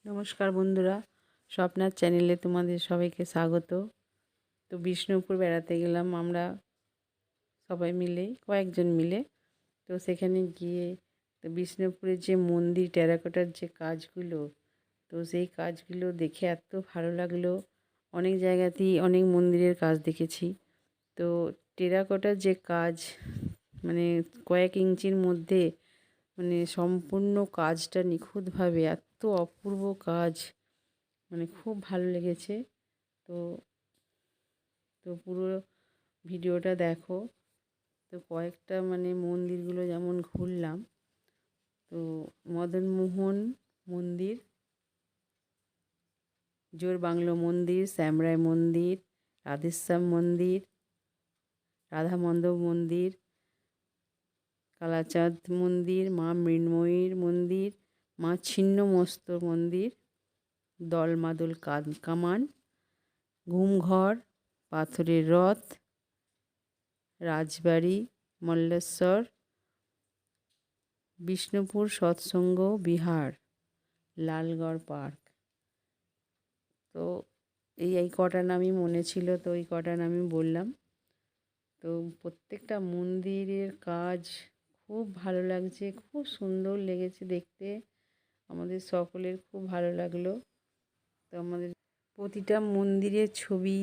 নমস্কার বন্ধুরা, স্বপ্নার চ্যানেলে তোমাদের সবাইকে স্বাগত। তো বিষ্ণুপুর বেড়াতে গেলাম আমরা সবাই মিলে, কয়েকজন মিলে। তো সেখানে গিয়ে তো বিষ্ণুপুরের যে মন্দির টেরাকোটার যে কাজগুলো, তো সেই কাজগুলো দেখে এত ভালো লাগলো। অনেক জায়গাতেই অনেক মন্দিরের কাজ দেখেছি, তো টেরাকোটার যে কাজ মানে কয়েক ইঞ্চির মধ্যে মানে সম্পূর্ণ কাজটা নিখুঁতভাবে, এত অপূর্ব কাজ, মানে খুব ভালো লেগেছে। তো তো পুরো ভিডিওটা দেখো। তো কয়েকটা মানে মন্দিরগুলো যেমন ঘুরলাম, তো মদনমোহন মন্দির, জোর বাংলো মন্দির, শ্যামরায় মন্দির, রাধেশ্যাম মন্দির, রাধা মণ্ডপ মন্দির, কালাচাঁদ মন্দির, মা মৃন্ময়ীর মন্দির, মা ছিন্নমস্ত মন্দির, দলমাদল কামান, ঘুমঘর, পাথরের রথ, রাজবাড়ি, মল্লেশ্বর, বিষ্ণুপুর সৎসঙ্গ বিহার, লালগড় পার্ক। তো এই কটা নামই মনে ছিল, তো এই কটা নামই বললাম। তো প্রত্যেকটা মন্দিরের কাজ খুব ভালো লাগছে, খুব সুন্দর লেগেছে দেখতে, আমাদের সকলের খুব ভালো লাগলো। তো আমাদের প্রতিটা মন্দিরের ছবি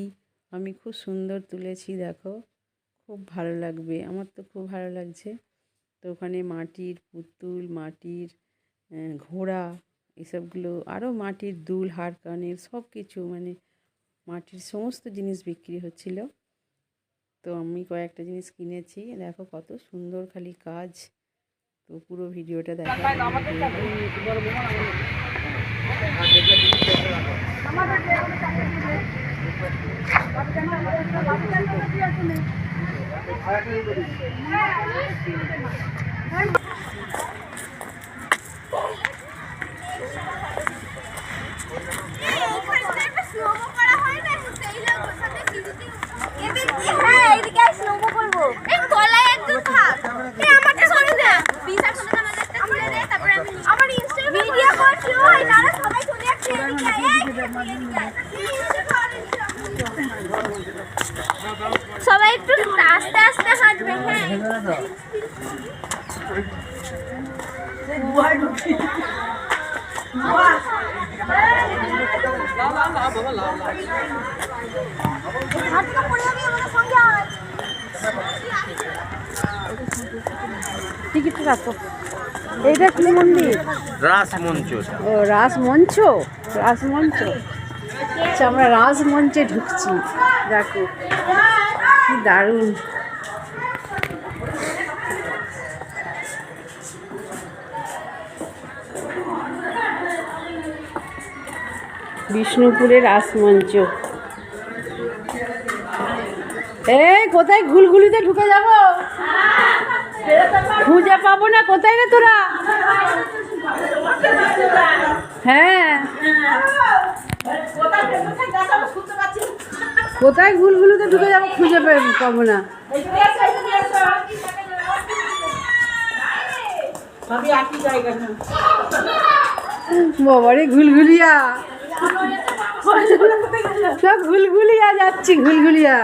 আমি খুব সুন্দর তুলেছি, দেখো খুব ভালো লাগবে, আমার তো খুব ভালো লাগছে। তো ওখানে মাটির পুতুল, মাটির ঘোড়া, এসবগুলো, আরও মাটির দুল, হার কানের সব কিছু, মানে মাটির সমস্ত জিনিস বিক্রি হচ্ছিল। তো আমি কয়েকটা জিনিস কিনেছি, দেখো কত সুন্দর খালি কাজ। তো পুরো ভিডিওটা দেখো। সবাই একটু আস্তে আস্তে হাঁটবে। হ্যাঁ, টিকিট রাখো। এইটা কি মন্দির? রাসমঞ্চ। ও রাসমঞ্চ, রাসমঞ্চ। আচ্ছা, আমরা রাসমঞ্চে ঢুকছি, দেখো কি দারুণ। বিষ্ণুপুরের রাসমঞ্চ। কোথায় ঘুলঘুলিতে ঢুকে যাব, খুঁজে পাবো না, কোথায় রে তোরা? হ্যাঁ, কোথায় ঘুলঘুলিতে ঢুকে যাবো, খুঁজে পাবো না। বাবারে ঘুলঘুলিয়া, সব ঘুলঘুলিয়া যাচ্ছি, ঘুলঘুলিয়া।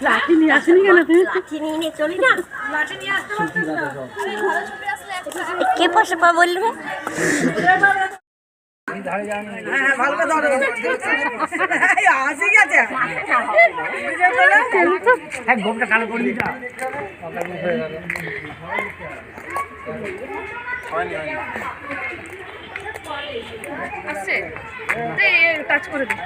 লাঠি নিয়ে আসেনি কেন? লাঠি নিয়ে চলি না, লাঠি নিয়ে আসতে কে পাশে পা বলবে? আসছে টাচ করে দিই।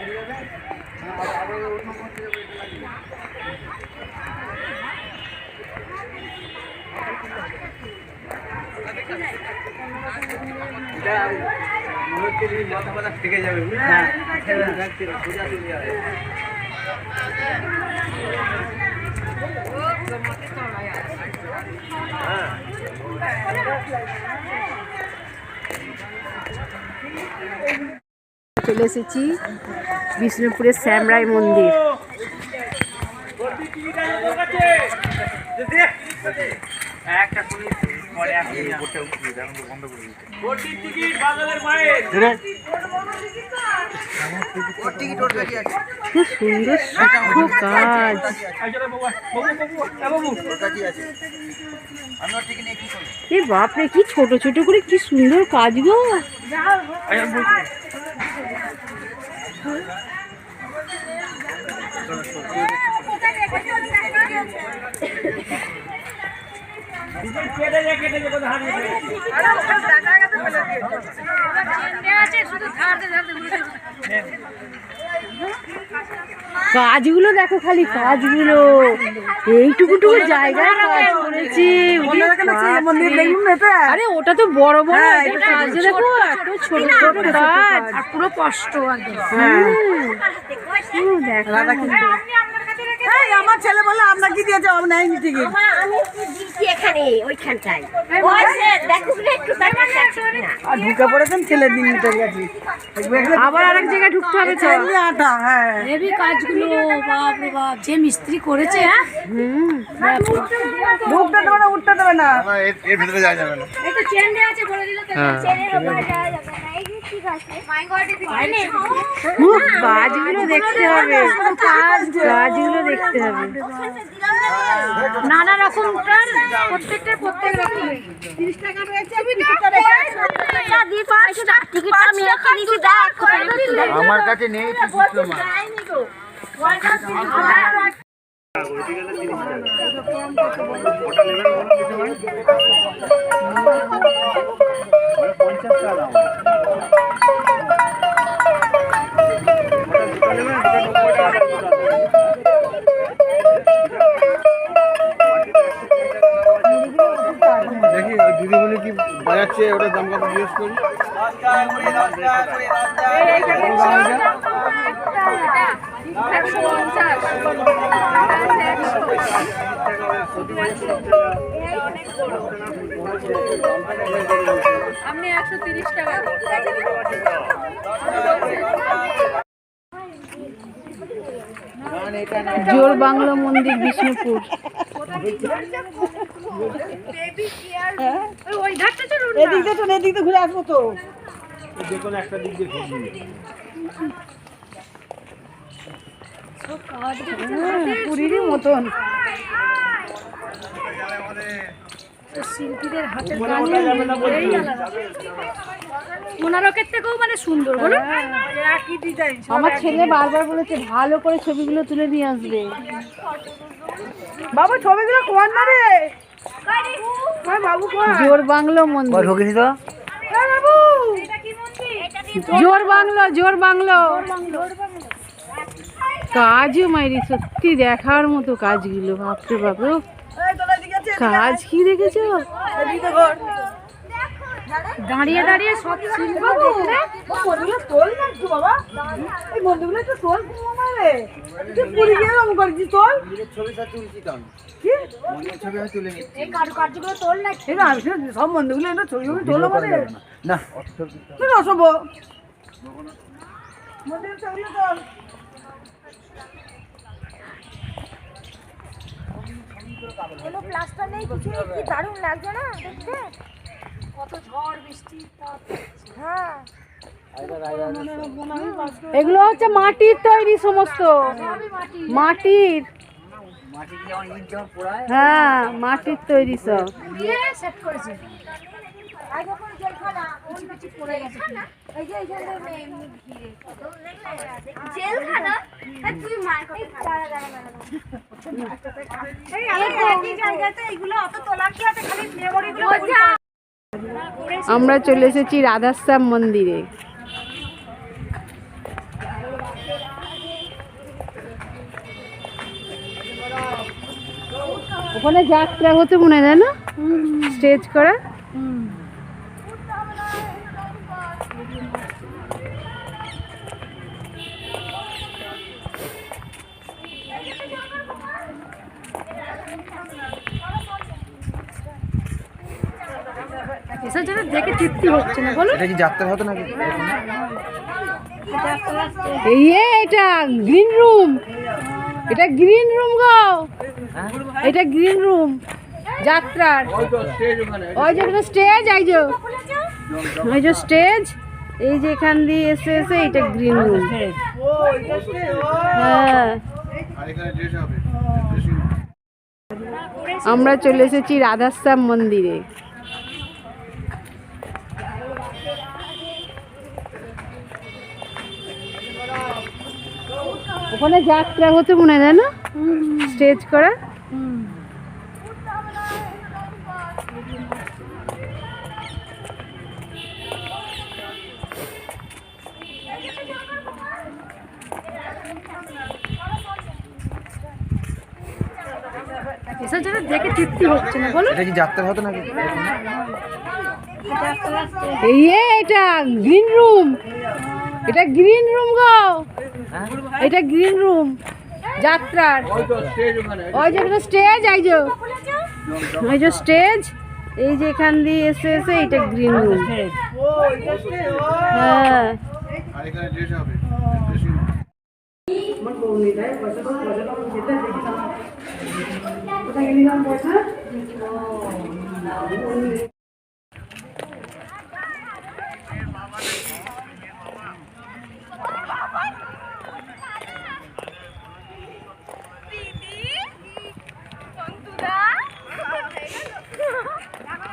মাথা থেকে যাবে, চলে এসেছি বিষ্ণুপুরের শ্যামরাই মন্দির। খুব সুন্দর সূক্ষ্ম কাজ। এ বাপরে, কি ছোট ছোট করে কি সুন্দর কাজ গো। কাজগুলো দেখো, খালি কাজগুলো এইটুকুটুকু জায়গায় কাজ করেছি। আরে ওটা তো বড় বড় কাজ, দেখো এত ছোট ছোট কাজ আর পুরো কষ্ট আমার ছেলে বলে আমরা কি দিয়েছে নেয়নি টিকিট। এখানে ওইখানটায় ঢুকে পড়েছেন ছেলের দিন আবার আরেক জায়গায় ঢুকতে হবে তো। আটা হ্যাঁ হেভি কাজগুলো, বাপ রে বাপ, যে মিস্ত্রি করেছে। হ্যাঁ ঢুকতে দেবে না, উঠতে দেবে না। এর ভিতরে যাওয়া যাবে না। এই তো চেন দেয়া আছে, বলে দিল তো চেনের উপরে যাওয়া যাবে না। এই যে ঠিক আছে, মাই গড, কাজগুলো দেখতে হবে, কাজগুলো দেখতে হবে। নানা রকম প্রত্যেক রকম 30 টাকা রয়েছে। টিকিটটা আমি রেখে দিয়েছি, দেখ আমার কাছে নেই ডিপ্লোমা। দেখি দিদি বলে কি বাজাচ্ছে, ওটার দাম কত জিজ্ঞেস করি। আপনি 130 টাকা। জোর বাংলা মন্দির বিষ্ণুপুর। ওই ধারটা চলুন না। এদিক দিয়ে এদিক দিয়ে ঘুরে আসবো তো। যেকোনো একটা দিক দিয়ে ঘুরবি। পুরীরই মতন। শিল্পীদের হাতের কাজ এই আলাদা। মোনারকের থেকেও মানে সুন্দর, বলো। একই ডিজাইন। আমার ছেলে বারবার বলেছে ভালো করে ছবিগুলো তুলে নিয়ে আসবে। বাবু ছবিগুলো কোন না রে? বাবু কোন? জোর বাংলা মন্দির। ঢুকিনি তো। বাবু জোর বাংলা, জোর বাংলা। কাজও মাইরি, সত্যি দেখার মতো কাজগুলো, বাপরে বাপ। কাজ কি দেখেছো? দাঁড়িয়ে দাঁড়িয়ে সব শিল্প মন্দিরগুলো তোল না একটু বাবা, এই মন্দিরগুলো একটু তোল রে। তুই পুরী গিয়ে রকম করেছিস, তোল। ছবিটা তুলছি তো আমি। কি মন্দিরের ছবি আমি তুলে নিচ্ছি। এই কারুকার্যগুলো তোল না। এই না, সব মন্দিরগুলো এটা ছবি তোল আমাদের। না তুই অসম্ভ মন্দিরের ছবিগুলো তোল। কোনো প্লাস্টার নেই, কিছু নেই, কি দারুণ লাগছে না দেখতে। কত ঝড় বৃষ্টি। হ্যাঁ, এগুলো হচ্ছে মাটির তৈরি, সমস্ত মাটির। হ্যাঁ, মাটির তৈরি সব। সেট করেছে। আর যখন জেলখানা ওই কিছু পড়ে গেছে, এই যে এইখানে এমনি ঘিরে জেলখানা। তুই মার কথা এই জায়গাতে এইগুলো অত তোলা কি আছে, খালি মেমোরিগুলো। আমরা চলে এসেছি রাধাশ্যাম মন্দিরে। ওখানে যাত্রা হতে মনে হয় না, স্টেজ করা। এসব যেন দেখে তৃপ্তি হচ্ছে না, বলো। এটা কি যাত্রা হতো নাকি? এটা গ্রিন রুম, এটা গ্রিন রুম গো, এটা গ্রিন রুম যাত্রার। ওই যে স্টেজ, এই যে স্টেজ, এই যে এখান দিয়ে এসে এসে এটা গ্রিন রুম। হ্যাঁ, আমরা চলে এসেছি রাধাশ্যাম মন্দিরে। ওখানে যাত্রা হতে মনে হয় না, স্টেজ করা। এসব যেন দেখে তৃপ্তি হচ্ছে না, বলো। এটা কি যাত্রা হতো নাকি? এটা গ্রিন রুম, এটা গ্রিন রুম গো, এটা গ্রিন রুম যাত্রার। ওই যে স্টেজ, এই যে স্টেজ, এই যে এখান দিয়ে এসে এসে এটা গ্রিন রুম। হ্যাঁ,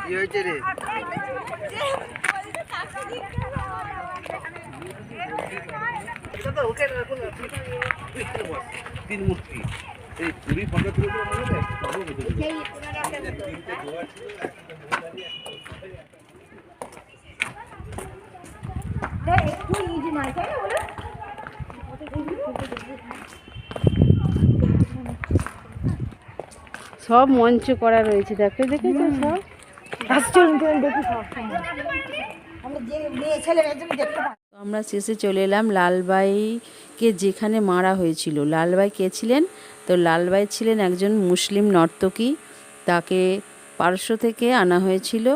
কি হয়েছে রে? তিন মূর্তি এই পুরী ফটো তুলে সব মঞ্চ করা রয়েছে, দেখেছো সব। আমরা শেষে চলে এলাম লালবাইকে যেখানে মারা হয়েছিল। লালবাই কে ছিলেন? তো লালবাই ছিলেন একজন মুসলিম নর্তকী, তাকে পারস্য থেকে আনা হয়েছিল।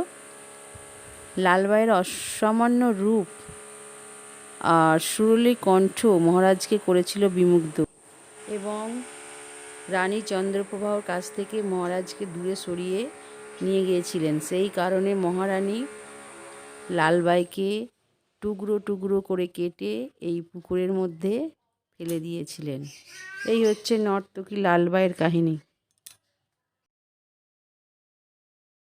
লালবাইয়ের অসামান্য রূপ আর সুরলি কণ্ঠ মহারাজকে করেছিল বিমুগ্ধ, এবং রানী চন্দ্রপ্রভার কাছ থেকে মহারাজকে দূরে সরিয়ে নিয়ে গিয়েছিলেন। সেই কারণে মহারানী লালবাইকে টুকরো টুকরো করে কেটে এই পুকুরের মধ্যে ফেলে দিয়েছিলেন। এই হচ্ছে নর্তকী লালবাইয়ের কাহিনী।